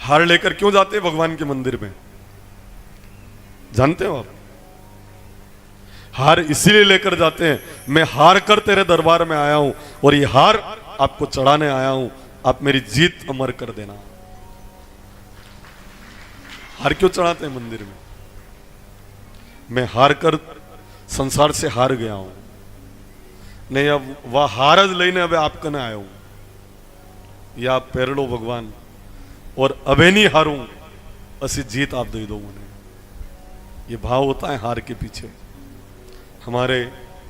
हार लेकर क्यों जाते हैं भगवान के मंदिर में, जानते हो आप? हार इसीलिए लेकर जाते हैं, मैं हार कर तेरे दरबार में आया हूं और ये हार आपको चढ़ाने आया हूं, आप मेरी जीत अमर कर देना। हार क्यों चढ़ाते हैं मंदिर में? मैं हार कर संसार से हार गया हूं, नहीं अब वह हार ज लईने अब आप कने आया हूं, या आप पेरड़ो भगवान और अबे नहीं हारूं, असी जीत आप दे दो मुझे। ये भाव होता है हार के पीछे। हमारे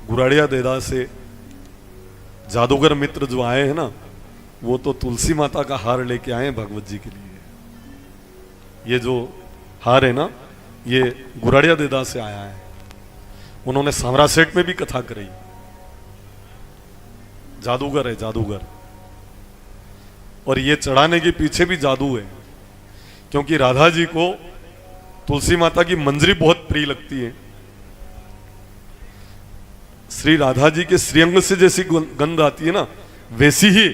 गुराड़िया देदा से जादूगर मित्र जो आए हैं ना, वो तो तुलसी माता का हार लेके आए हैं भगवत जी के लिए। ये जो हार है ना, ये गुराड़िया देदा से आया है। उन्होंने सामरा सेठ में भी कथा कराई। जादूगर है, जादूगर। और ये चढ़ाने के पीछे भी जादू है, क्योंकि राधा जी को तुलसी माता की मंजरी बहुत प्रिय लगती है। श्री राधा जी के श्रीअंग से जैसी गंध आती है ना, वैसी ही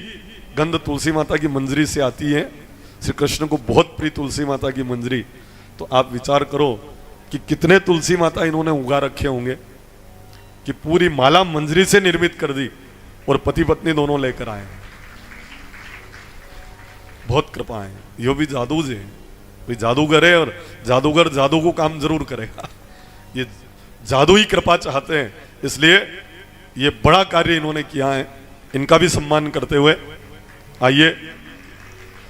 गंध तुलसी माता की मंजरी से आती है। श्री कृष्ण को बहुत प्रिय तुलसी माता की मंजरी। तो आप विचार करो कि कितने तुलसी माता इन्होंने उगा रखे होंगे कि पूरी माला मंजरी से निर्मित कर दी और पति पत्नी दोनों लेकर आए। बहुत कृपा है। यो भी जादू है, भाई जादूगर है और जादूगर जादू को काम जरूर करेगा। ये जादू ही कृपा चाहते हैं, इसलिए ये बड़ा कार्य इन्होंने किया है। इनका भी सम्मान करते हुए आइए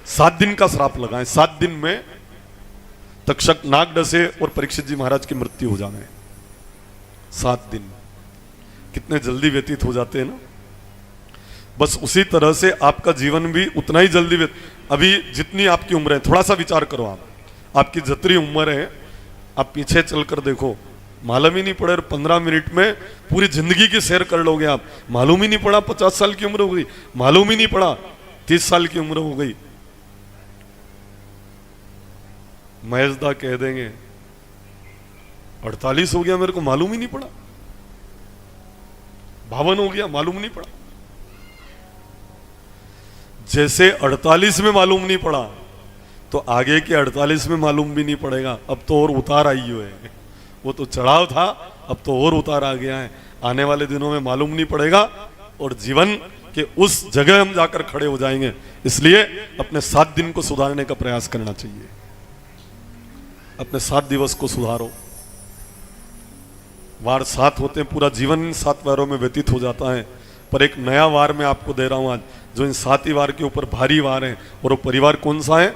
7 दिन का श्राप लगाएं। 7 दिन में तक्षक नाग डसे और परीक्षित जी महाराज की मृत्यु हो जाए। 7 दिन कितने जल्दी व्यतीत हो जाते हैं ना। बस उसी तरह से आपका जीवन भी उतना ही जल्दी अभी जितनी आपकी उम्र है, थोड़ा सा विचार करो। आपकी जितनी उम्र है, आप पीछे चलकर देखो, मालूम ही नहीं पड़े 15 मिनट में पूरी जिंदगी की सैर कर लोगे आप। मालूम ही नहीं पड़ा 50 साल की उम्र हो गई, मालूम ही नहीं पड़ा 30 साल की उम्र हो गई। महेशदा कह देंगे 48 हो गया, मेरे को मालूम ही नहीं पड़ा। 52 हो गया, मालूम नहीं पड़ा। जैसे 48 में मालूम नहीं पड़ा, तो आगे के 48 में मालूम भी नहीं पड़ेगा। अब तो और उतार आई हुए है। वो तो चढ़ाव था, अब तो और उतार आ गया है। आने वाले दिनों में मालूम नहीं पड़ेगा और जीवन के उस जगह हम जाकर खड़े हो जाएंगे। इसलिए अपने 7 दिन को सुधारने का प्रयास करना चाहिए। अपने 7 दिवस को सुधारो। वार 7 होते हैं, पूरा जीवन इन 7 वारों में व्यतीत हो जाता है। पर एक नया वार मैं आपको दे रहा हूं आज, जो इन 7 ही वार के ऊपर भारी वार है। और वो परिवार कौन सा है?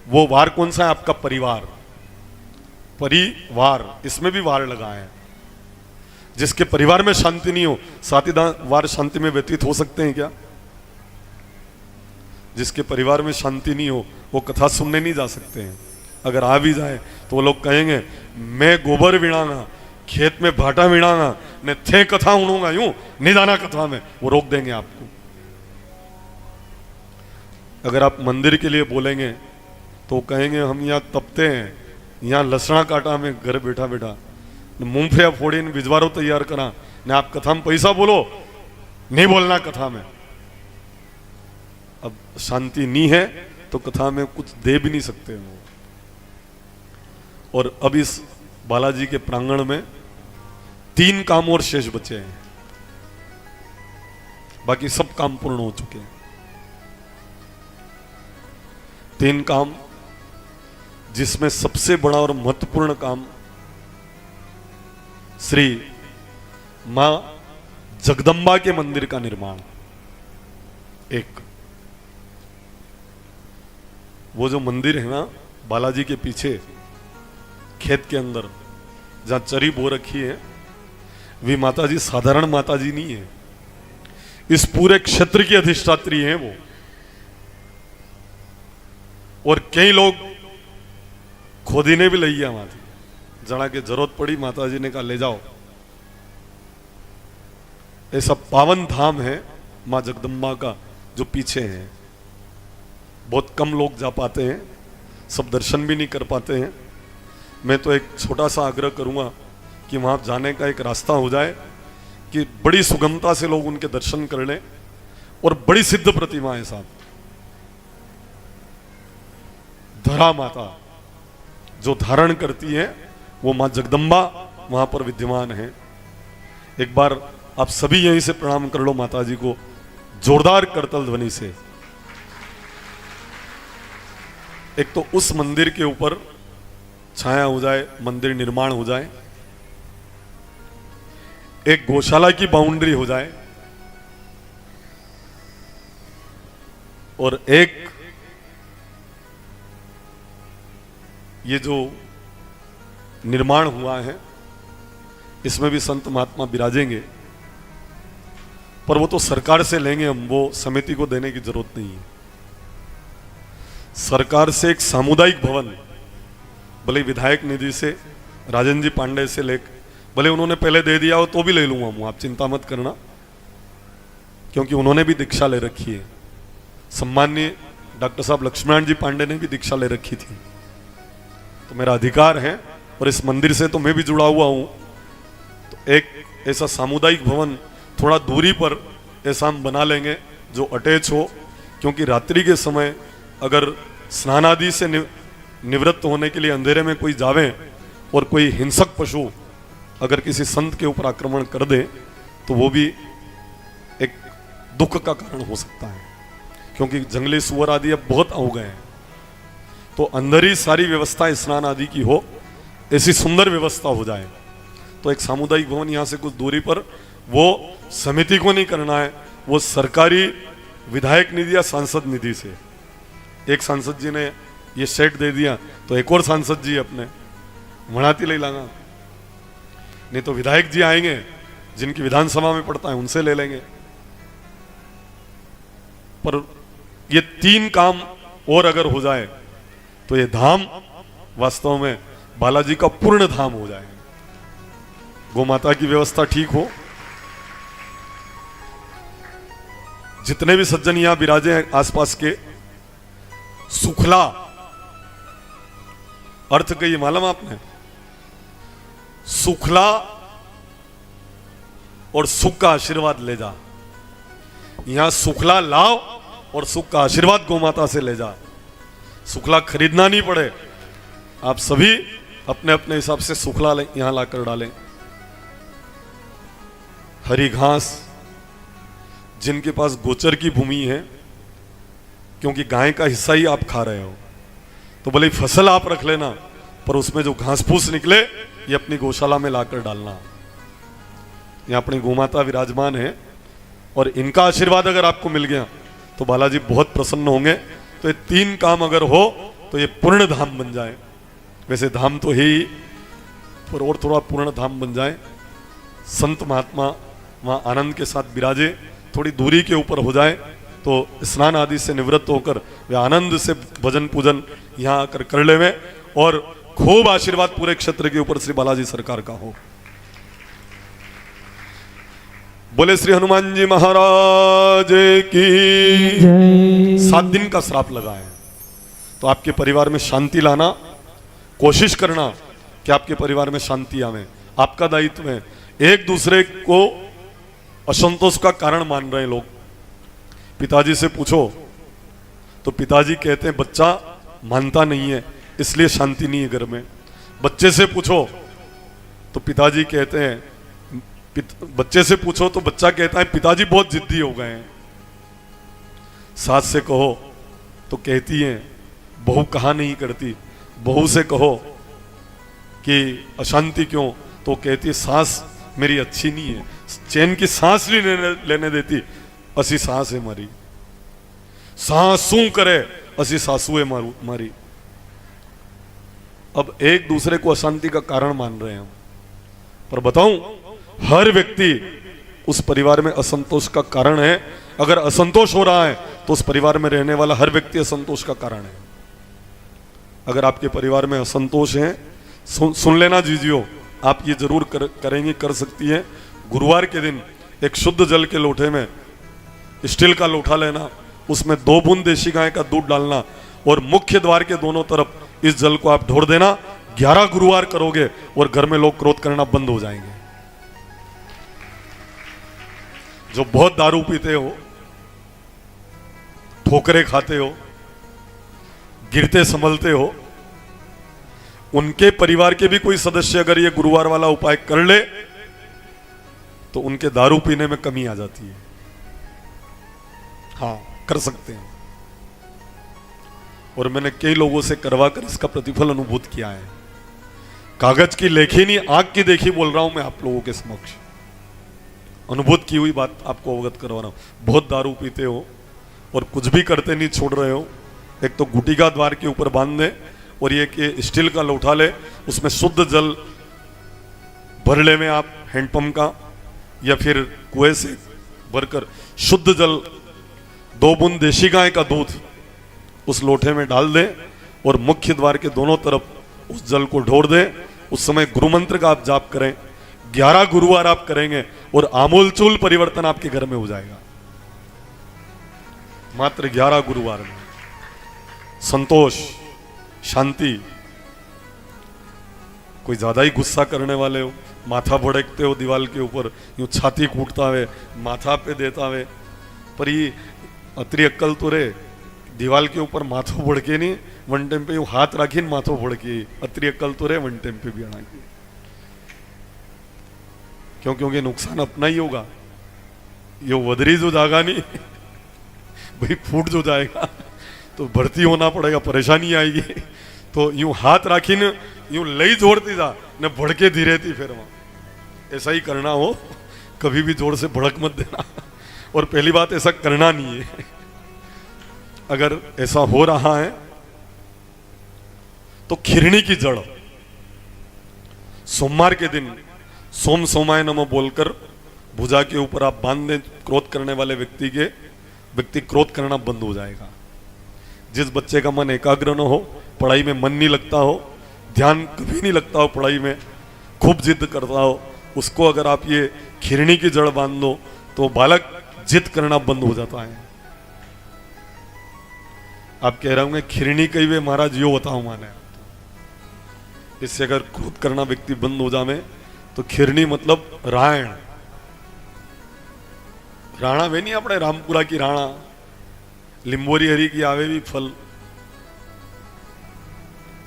वो वार कौन सा है? आपका परिवार। परिवार, इसमें भी वार लगा है। जिसके परिवार में शांति नहीं हो, 7 वार शांति में व्यतीत हो सकते हैं क्या? जिसके परिवार में शांति नहीं हो, वो कथा सुनने नहीं जा सकते हैं। अगर आ भी जाए तो वो लोग कहेंगे मैं गोबर विणाना, खेत में भाटा विणाना, ने थे कथा उड़ूंगा, यूं नहीं जाना कथा में। वो रोक देंगे आपको। अगर आप मंदिर के लिए बोलेंगे तो कहेंगे हम यहाँ तपते हैं, यहाँ लसणा काटा में घर बैठा बैठा, मूंगफलियां फोड़ी ने बिजवारो तैयार करा, ने आप कथा में पैसा बोलो, नहीं बोलना कथा में। अब शांति नहीं है तो कथा में कुछ दे भी नहीं सकते हो। और अब इस बालाजी के प्रांगण में 3 काम और शेष बचे हैं, बाकी सब काम पूर्ण हो चुके हैं। 3 काम, जिसमें सबसे बड़ा और महत्वपूर्ण काम श्री मां जगदंबा के मंदिर का निर्माण। एक वो जो मंदिर है ना बालाजी के पीछे खेत के अंदर जहां चरी बो रखी है, वे माताजी साधारण माताजी नहीं है। इस पूरे क्षेत्र की अधिष्ठात्री हैं वो। और कई लोग खोदीने भी लई गया माता, जना के जरूरत पड़ी माताजी ने कहा ले जाओ। ऐसा पावन धाम है मां जगदंबा का जो पीछे है। बहुत कम लोग जा पाते हैं, सब दर्शन भी नहीं कर पाते हैं। मैं तो एक छोटा सा आग्रह करूंगा कि वहां जाने का एक रास्ता हो जाए कि बड़ी सुगमता से लोग उनके दर्शन कर लें। और बड़ी सिद्ध प्रतिमा है साहब, धरा माता जो धारण करती है वो मां जगदम्बा वहां पर विद्यमान है। एक बार आप सभी यहीं से प्रणाम कर लो माता जी को जोरदार करतल ध्वनि से। एक तो उस मंदिर के ऊपर छाया हो जाए, मंदिर निर्माण हो जाए, एक गौशाला की बाउंड्री हो जाए, और एक ये जो निर्माण हुआ है इसमें भी संत महात्मा विराजेंगे, पर वो तो सरकार से लेंगे हम, वो समिति को देने की जरूरत नहीं है। सरकार से एक सामुदायिक भवन, भले विधायक निधि से राजन जी पांडे से लेकर, भले उन्होंने पहले दे दिया हो तो भी ले लूंगा मैं, आप चिंता मत करना, क्योंकि उन्होंने भी दीक्षा ले रखी है। सम्माननीय डॉक्टर साहब लक्ष्मण जी पांडे ने भी दीक्षा ले रखी थी, तो मेरा अधिकार है, और इस मंदिर से तो मैं भी जुड़ा हुआ हूं। तो एक ऐसा सामुदायिक भवन थोड़ा दूरी पर ऐसा हम बना लेंगे जो अटैच हो, क्योंकि रात्रि के समय अगर स्नान आदि से निवृत्त होने के लिए अंधेरे में कोई जावे और कोई हिंसक पशु अगर किसी संत के ऊपर आक्रमण कर दे तो वो भी एक दुख का कारण हो सकता है, क्योंकि जंगली सुअर आदि अब बहुत हो गए हैं। तो अंदर ही सारी व्यवस्था स्नान आदि की हो, ऐसी सुंदर व्यवस्था हो जाए। तो एक सामुदायिक भवन यहाँ से कुछ दूरी पर, वो समिति को नहीं करना है, वो सरकारी विधायक निधि या सांसद निधि से। एक सांसद जी ने ये सेट दे दिया तो एक और सांसद जी अपने मनाती ले लाना, नहीं तो विधायक जी आएंगे जिनकी विधानसभा में पड़ता है उनसे ले लेंगे। पर ये तीन काम और अगर हो जाए तो ये धाम वास्तव में बालाजी का पूर्ण धाम हो जाए। गौ माता की व्यवस्था ठीक हो, जितने भी सज्जन यहां विराजे हैं आसपास के, सुखला अर्थ कहिए मालूम आपने? सुखला और सुख का आशीर्वाद ले जा। यहां सुखला लाओ और सुख का आशीर्वाद गौ माता से ले जा। सुखला खरीदना नहीं पड़े, आप सभी अपने अपने हिसाब से सुखला यहां लाकर डालें। हरी घास, जिनके पास गोचर की भूमि है, क्योंकि गाय का हिस्सा ही आप खा रहे हो, तो भले फसल आप रख लेना, पर उसमें जो घास फूस निकले ये अपनी गौशाला में लाकर डालना। यहाँ अपनी गोमाता विराजमान है और इनका आशीर्वाद अगर आपको मिल गया तो बालाजी बहुत प्रसन्न होंगे। तो ये तीन काम अगर हो तो ये पूर्ण धाम बन जाए। वैसे धाम तो है ही, पर और थोड़ा पूर्ण धाम बन जाए। संत महात्मा वहाँ आनंद के साथ विराजे, थोड़ी दूरी के ऊपर हो जाए तो स्नान आदि से निवृत्त होकर वे आनंद से भजन पूजन यहाँ आकर कर लेवे और खूब आशीर्वाद पूरे क्षेत्र के ऊपर श्री बालाजी सरकार का हो। बोले श्री हनुमान जी महाराज की। 7 दिन का श्राप लगा है, तो आपके परिवार में शांति लाना, कोशिश करना कि आपके परिवार में शांति आवे। आपका दायित्व है। एक दूसरे को असंतोष का कारण मान रहे हैं लोग। पिताजी से पूछो तो पिताजी कहते हैं बच्चा मानता नहीं है इसलिए शांति नहीं है घर में। बच्चे से पूछो तो पिताजी कहते हैं, बच्चे से पूछो तो बच्चा कहता है पिताजी बहुत जिद्दी हो गए हैं। सास से कहो तो कहती है बहू कहा नहीं करती। बहू से कहो कि अशांति क्यों, तो कहती है सास मेरी अच्छी नहीं है, चैन की सांस नहीं लेने देती, असी सांस है मारी। सांसू करे असी सासू है मारी। अब एक दूसरे को अशांति का कारण मान रहे हैं हम। पर बताऊं, हर व्यक्ति उस परिवार में असंतोष का कारण है। अगर असंतोष हो रहा है तो उस परिवार में रहने वाला हर व्यक्ति असंतोष का कारण है। अगर आपके परिवार में असंतोष है, सुन लेना जीजियो, आप ये जरूर करेंगे, कर सकती है। गुरुवार के दिन एक शुद्ध जल के लोटे में स्टील का लोटा लेना, उसमें 2 बूंद देशी गाय का दूध डालना और मुख्य द्वार के दोनों तरफ इस जल को आप ढोर देना। 11 गुरुवार करोगे और घर में लोग क्रोध करना बंद हो जाएंगे। जो बहुत दारू पीते हो, ठोकरे खाते हो, गिरते संभलते हो, उनके परिवार के भी कोई सदस्य अगर ये गुरुवार वाला उपाय कर ले तो उनके दारू पीने में कमी आ जाती है। हाँ, कर सकते हैं। और मैंने कई लोगों से करवा कर इसका प्रतिफल अनुभूत किया है। कागज की लेखी नहीं, आंख की देखी बोल रहा हूं मैं आप लोगों के समक्ष। अनुभूत की हुई बात आपको अवगत करवा रहा हूं। बहुत दारू पीते हो और कुछ भी करते नहीं छोड़ रहे हो, एक तो गुटिका द्वार के ऊपर बांध दे और ये कि स्टील का लोटा ले, उसमें शुद्ध जल भर ले में आप हैंडपंप का या फिर कुएं से भरकर शुद्ध जल 2 बूंद देशी गाय का दूध उस लोटे में डाल दें और मुख्य द्वार के दोनों तरफ उस जल को ढोर दें। उस समय गुरु मंत्र का आप जाप करें। 11 गुरुवार आप करेंगे और आमूलचूल परिवर्तन आपके घर में हो जाएगा। मात्र 11 गुरुवार में संतोष, शांति। कोई ज्यादा ही गुस्सा करने वाले हो, माथा भड़कते हो दीवाल के ऊपर, यूं छाती कूटता हुए माथा पे देता हुए, पर ये अतरी अक्कल तो रे, दीवाल के ऊपर माथो भड़के नहीं, वन टाइम पे यूं हाथ राखी माथो भड़के, अतरी अक्कल तो रे वन टाइम पे भी आना। क्यों? क्योंकि नुकसान अपना ही होगा। यो वदरी जो जागा नहीं भाई फूट जो जाएगा तो भर्ती होना पड़ेगा, परेशानी आएगी। तो यूं हाथ राखी न यूं लई जोड़ती जा न भड़के धीरे थी, फिर वहां ऐसा ही करना हो, कभी भी जोर से भड़क मत देना। और पहली बात ऐसा करना नहीं है। अगर ऐसा हो रहा है तो खिरनी की जड़ सोमवार के दिन सोम सोमाय नमः बोलकर भुजा के ऊपर आप बांध दें। क्रोध करने वाले व्यक्ति क्रोध करना बंद हो जाएगा। जिस बच्चे का मन एकाग्र न हो, पढ़ाई में मन नहीं लगता हो, ध्यान कभी नहीं लगता हो पढ़ाई में, खूब जिद करता हो, उसको अगर आप ये खिरनी की जड़ बांध दो तो बालक जिद करना बंद हो जाता है। आप कह रहे होंगे खिरनी कही वे महाराज यो बताओ माने, इससे अगर क्रोध करना व्यक्ति बंद हो जावे तो खिरनी मतलब रायण, राणा वे नहीं अपने रामपुरा की राणा, लिंबोरी हरी की आवे भी फल,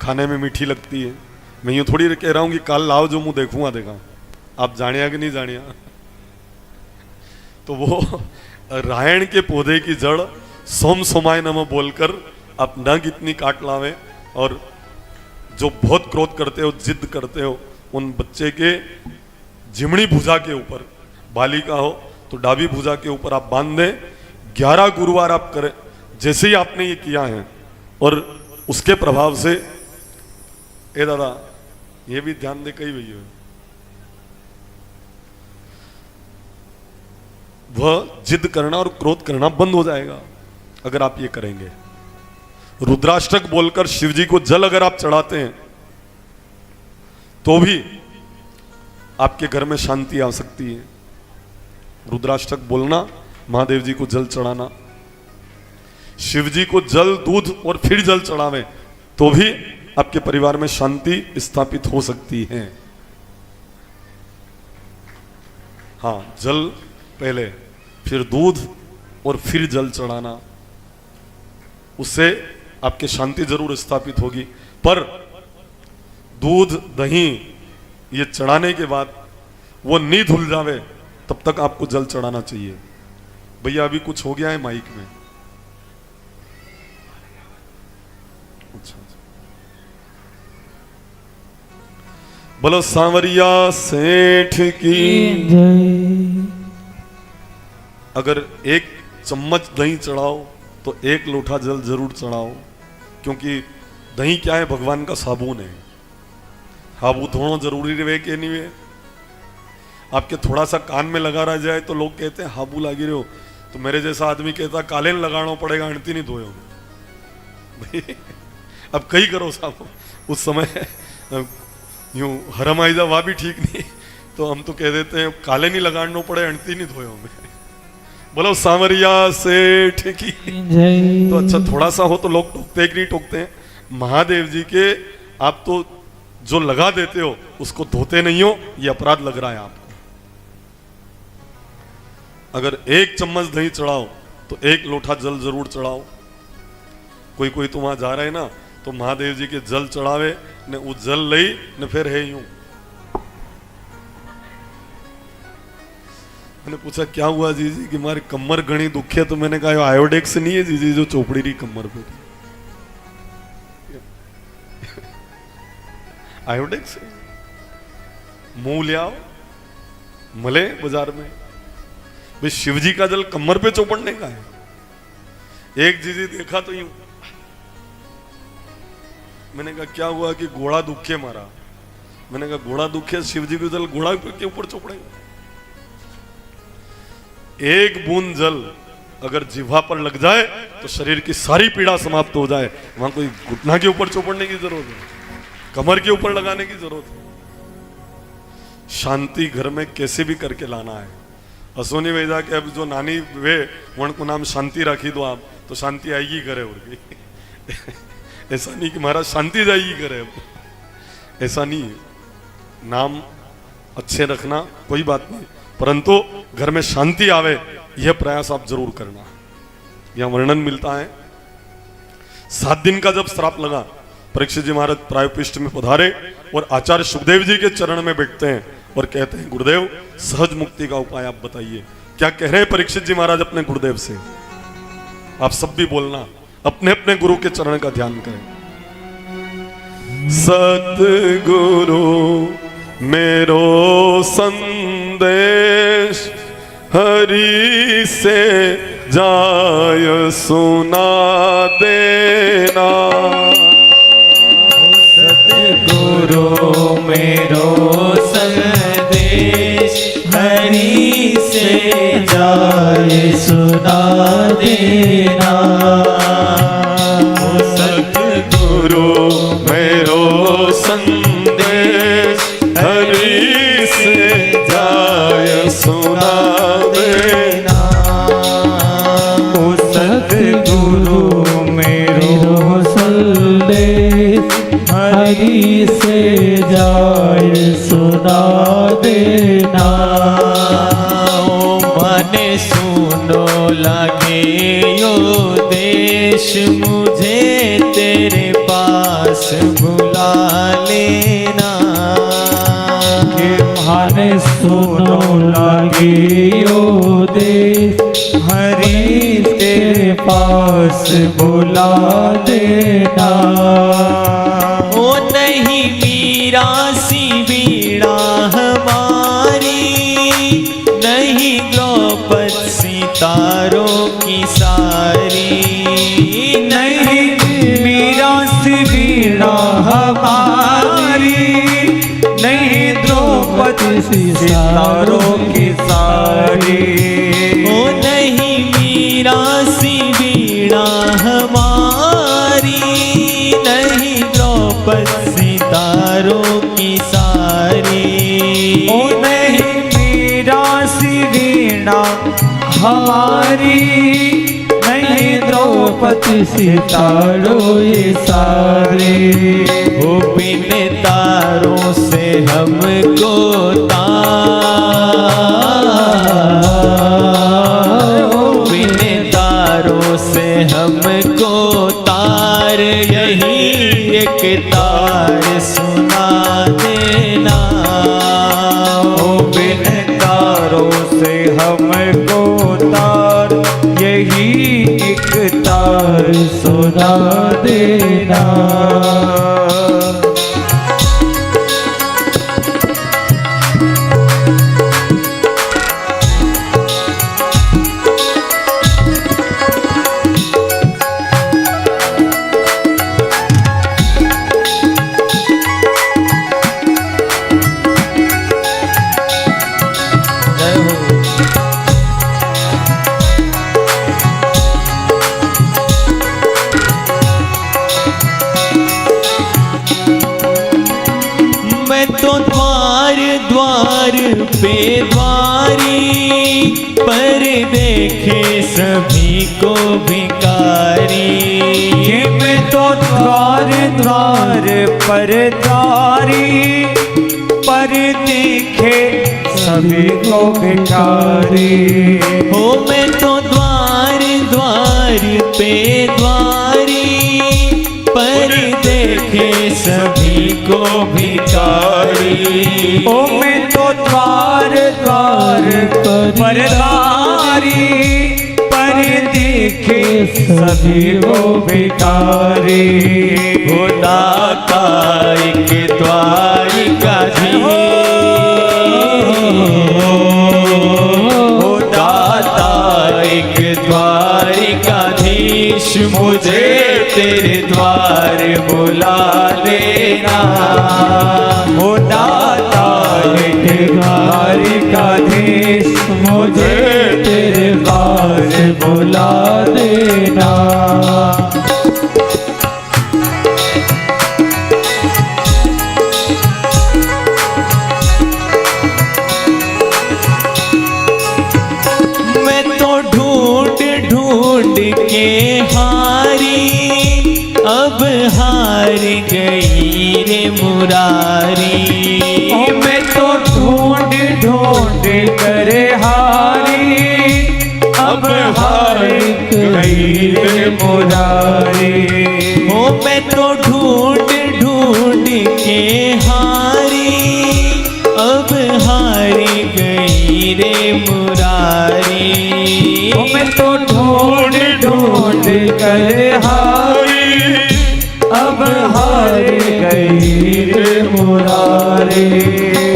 खाने में मीठी लगती है। मैं यूं थोड़ी कह रहा हूं कि काल लाओ जो मुंह देखूंगा देखा, आप जानिया कि नहीं जानिया। तो वो रायण के पौधे की जड़ सोम सोमाय नमः बोलकर आप नग इतनी काट लावे, और जो बहुत क्रोध करते हो, जिद करते हो, उन बच्चे के जिमड़ी भुजा के ऊपर, बालिका हो तो डाबी भुजा के ऊपर आप बांध दें। 11 गुरुवार आप करें जैसे ही आपने ये किया है, और उसके प्रभाव से ए दादा ये भी ध्यान दे कई भैया, वह जिद करना और क्रोध करना बंद हो जाएगा अगर आप ये करेंगे। रुद्राष्टक बोलकर शिव जी को जल अगर आप चढ़ाते हैं तो भी आपके घर में शांति आ सकती है। रुद्राष्टक बोलना, महादेव जी को जल चढ़ाना, शिव जी को जल, दूध और फिर जल चढ़ावे तो भी आपके परिवार में शांति स्थापित हो सकती है। हाँ, जल पहले, फिर दूध और फिर जल चढ़ाना, उससे आपकी शांति जरूर स्थापित होगी। पर दूध दही ये चढ़ाने के बाद वो नहीं धुल जावे तब तक आपको जल चढ़ाना चाहिए। भैया अभी कुछ हो गया है माइक में। अच्छा, बोलो सांवरिया सेठ की। अगर 1 चम्मच दही चढ़ाओ तो 1 लोटा जल जरूर चढ़ाओ, क्योंकि दही क्या है, भगवान का साबुन है। हाबू धोना जरूरी रहे कि नहीं वे। आपके थोड़ा सा कान में लगा रह जाए तो लोग कहते हैं हाबू लागी रहे हो, तो मेरे जैसा आदमी कहता कालेन लगाना पड़ेगा, अणती नहीं धोए भाई। अब कई करो साहब, उस समय यूं हरम आईजा वह भी ठीक नहीं, तो हम तो कह देते हैं काले नहीं लगाना पड़े, अणती नहीं धोए हमें। बोलो सांवरिया सेठ की। तो अच्छा थोड़ा सा हो तो लोग टोकते कि नहीं टोकते हैं। महादेव जी के आप तो जो लगा देते हो उसको धोते नहीं हो, ये अपराध लग रहा है आपको। अगर 1 चम्मच दही चढ़ाओ तो 1 लोटा जल जरूर चढ़ाओ, कोई कोई तो वहां जा रहे ना तो महादेव जी के जल चढ़ावे ने वो जल लई ने फिर है यूं। मैंने पूछा क्या हुआ जीजी कि हमारी कमर घनी दुखे, तो मैंने कहा आयोडेक्स नहीं है जीजी जो चोपड़ी रही कमर पे, आयोडेक्स मुंह ले आओ मले बाजार में। भाई शिव जी का जल कमर पे चौपड़ने का है। एक जीजी देखा तो यूं, मैंने कहा क्या हुआ कि घोड़ा दुखे मारा। मैंने कहा घोड़ा दुखे, शिव जी का जल घोड़ा के ऊपर चौपड़ेगा। एक बूंद जल अगर जिह्वा पर लग जाए तो शरीर की सारी पीड़ा समाप्त हो जाए। वहां कोई घुटना के ऊपर चौपड़ने की जरूरत है, कमर के ऊपर लगाने की जरूरत है। शांति घर में कैसे भी करके लाना है। असोनी वेदा के अब जो नानी वे वन को नाम शांति राखी दो आप तो शांति आएगी करे और ऐसा नहीं कि महाराज शांति जाएगी करे, ऐसा नहीं। नाम अच्छे रखना कोई बात नहीं, परंतु घर में शांति आवे यह प्रयास आप जरूर करना। यह वर्णन मिलता है 7 दिन का जब श्राप लगा, परीक्षित जी महाराज प्रायोपिष्ट में पधारे और आचार्य सुखदेव जी के चरण में बैठते हैं और कहते हैं गुरुदेव सहज मुक्ति का उपाय आप बताइए। क्या कह रहे हैं परीक्षित जी महाराज अपने गुरुदेव से? आप सब भी बोलना, अपने अपने गुरु के चरण का ध्यान करें। सतगुरु मेरो संदेश हरि से जाय सुना देना। सतगुरु मेरो संदेश हरि से जाय सुना देना। सतगुरु मेरो संदेश हरि से जाय सुना देना। सतगुरु मेरो संदेश हरि से जाय सुना देना। मन सुनो लगे यो देश मुझे तेरे पास बुला लेना। मन सुनो लगे यो देश हरि तेरे पास बुला देना। ओ नहीं मीरा सी बीड़ा हमारी, नहीं द्रौपदी सितारों की सारी। नहीं मीरा सी बीड़ा हमारी, नहीं द्रौपदी सितारों की सारी। ओ नहीं मीरा सी बीड़ा हमारी, नहीं द्रौपदी सितारों की सारी। ओ नहीं मीरा सी बीड़ा हमारी, नहीं द्रौपदी सितारों ये सारे। ओ बिन तारों से हमको बिन तारों से हमको तार, यही एक तार सुना देना। ओ बिन तारों से हमको तार, यही एक तार सुना देना। पे द्वारी पर देखे सभी को भिकारी। मैं तो द्वार द्वार पर द्वारी पर देखे सभी को भिकारी। हो मैं तो द्वार द्वार पे द्वारी देखे सभी को भिखारी। ओ मैं तो द्वार द्वार पर तारी, पर देखे सभी को भिखारी। हो दाता एक द्वारिकाधीश, हो दाता एक द्वारिकाधीश, मुझे तेरे द्वार बुला लेना। हो दाता एक द्वारिकाधीश, मुझे तेरे द्वार बुला देना। मैं तो ढूंढ ढूंढ के हारी, अब हार गई रे मुरारी। ओ मैं तो ढूंढ ढूंढ कर हारी, अब हार गई रे मुरारी। ओ मैं तो ढूंढ ढूंढ के हारी, अब हार गई रे मुरारी। ओ मैं तो ढूंढ ढूंढ कर हारी, अब हार गई रे मुरारी।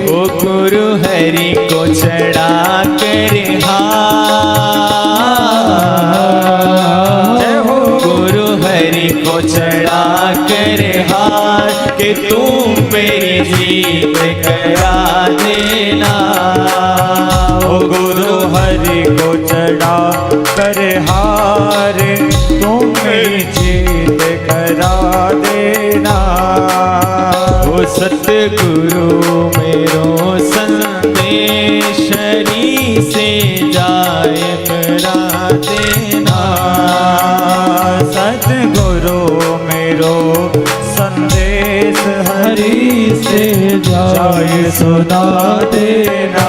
ओ गुरु हरि को चढ़ा कर हार, गुरु हरि को चढ़ा कर हार, कि तुम मेरी जीत करा देना। ओ गुरु हरि को चढ़ा कर हार, तुम मेरी जीत करा देना। ओ सतगुरु मेरो संदेश हरि से जाए करा देना। सतगुरु मेरो संदेश हरि से जाए सुना देना।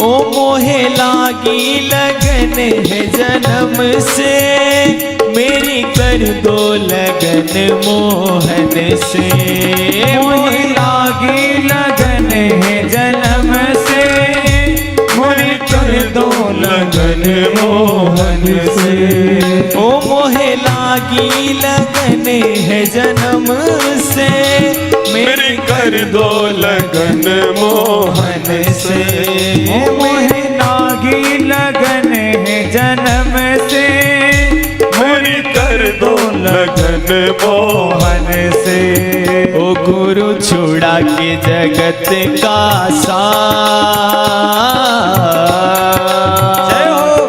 ओ मोहे लागी लगन है जन्म से, मेरी कर दो लगन मोहन से। मोहे लागी लगन है जन्म से, मोहे कर दो लगन मोहन से। ओ मोहे लागी लगन है जन्म से, मेरी कर दो लगन मोहन से। ओ मोहे लागी लगन है जन्म से, मोहे कर दो लगन मोहन से। ओ गुरु छुड़ा के जगत का साथ,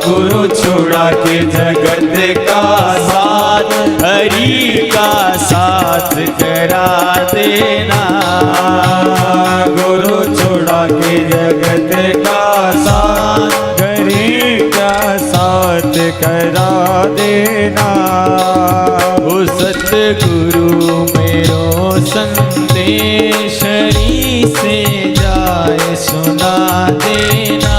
गुरु छुड़ा के जगत का साथ, हरि का साथ करा देना। गुरु छुड़ा के जगत का साथ, हरि का साथ करा देना। ओ सतगुरु मेरो संदेश हरि से जाए सुना देना।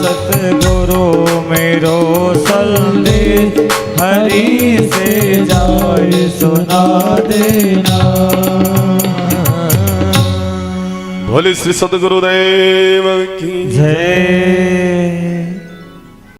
सतगुरु मेरो संदेश हरि से जाए सुना देना। बोले श्री सतगुरुदेव की जय।